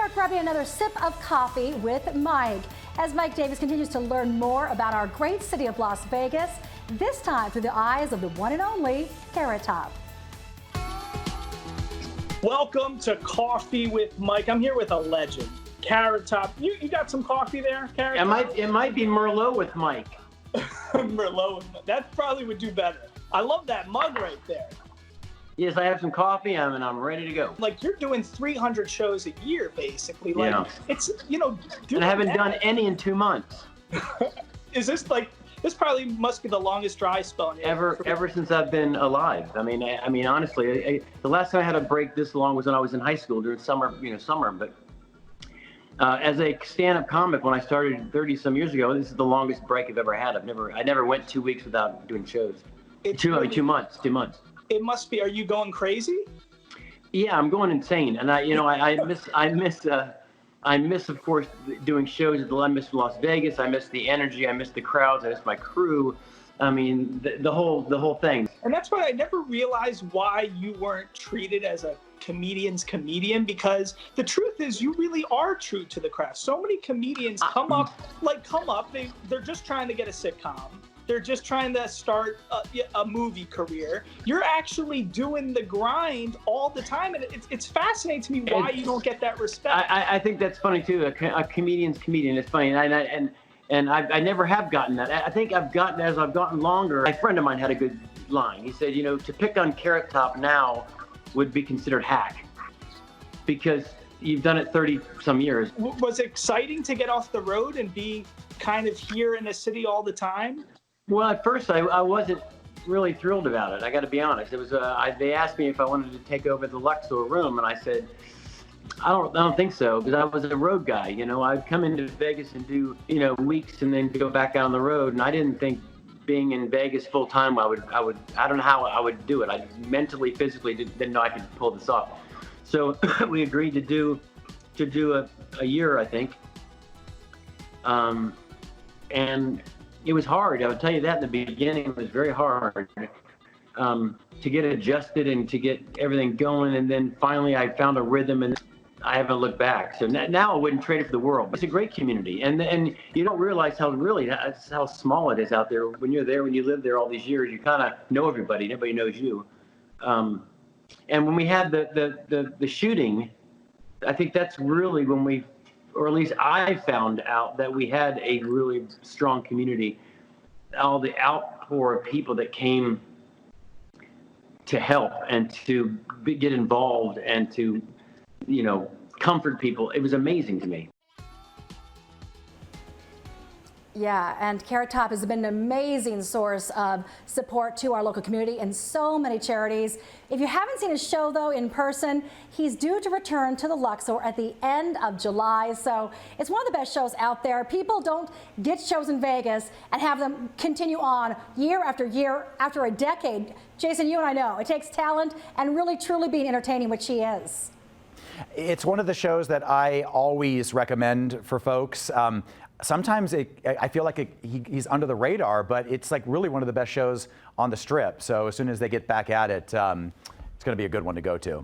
start grabbing another sip of coffee with Mike as Mike Davis continues to learn more about our great city of Las Vegas, this time through the eyes of the one and only Carrot Top. Welcome to Coffee with Mike. I'm here with a legend, Carrot Top. You got some coffee there, Carrot Top? It might be Merlot with Mike. Merlot, that probably would do better. I love that mug right there. Yes, I have some coffee and I'm ready to go. Like, you're doing 300 shows a year, basically. Like, yeah. It's, and I haven't done any in 2 months. Is this like, this probably must be the longest dry spell ever since I've been alive. I mean, honestly, the last time I had a break this long was when I was in high school during summer. But as a stand-up comic, when I started 30 some years ago, this is the longest break I've ever had. I never went 2 weeks without doing shows. 2 months. It must be. Are you going crazy? Yeah, I'm going insane, and I miss, of course, doing shows. I miss Las Vegas. I miss the energy. I miss the crowds. I miss my crew. I mean, the whole thing. And that's why I never realized why you weren't treated as a comedian's comedian, because the truth is you really are true to the craft. So many comedians come up, they're just trying to get a sitcom. They're just trying to start a movie career. You're actually doing the grind all the time, and it's fascinating to me why you don't get that respect. I think that's funny too. A comedian's comedian. It's funny, and I never have gotten that. I think I've gotten, as I've gotten longer. A friend of mine had a good line. He said, to pick on Carrot Top now would be considered hack, because you've done it 30 some years. Was it exciting to get off the road and be kind of here in the city all the time? Well, at first I wasn't really thrilled about it. I got to be honest. It was they asked me if I wanted to take over the Luxor room, and I said I don't think so, because I was a road guy. I'd come into Vegas and do weeks and then go back out on the road, and I didn't think being in Vegas full time I don't know how I would do it. I mentally, physically didn't know I could pull this off. So we agreed to do a year, I think, and it was hard. I would tell you that in the beginning, it was very hard to get adjusted and to get everything going. And then finally I found a rhythm, and I haven't looked back. So now I wouldn't trade it for the world. It's a great community. And you don't realize how small it is out there. When you're there, when you live there all these years, you kind of know everybody. Nobody knows you. And when we had the shooting, I think that's really when or at least I found out that we had a really strong community. All the outpour of people that came to help and to get involved and to, comfort people. It was amazing to me. Yeah, and Carrot Top has been an amazing source of support to our local community and so many charities. If you haven't seen his show, though, in person, he's due to return to the Luxor at the end of July. So it's one of the best shows out there. People don't get shows in Vegas and have them continue on year after year after a decade. Jason, you and I know, it takes talent and really truly being entertaining, which he is. It's one of the shows that I always recommend for folks. Sometimes I feel like he's under the radar, but it's like really one of the best shows on the Strip. So as soon as they get back at it, it's going to be a good one to go to.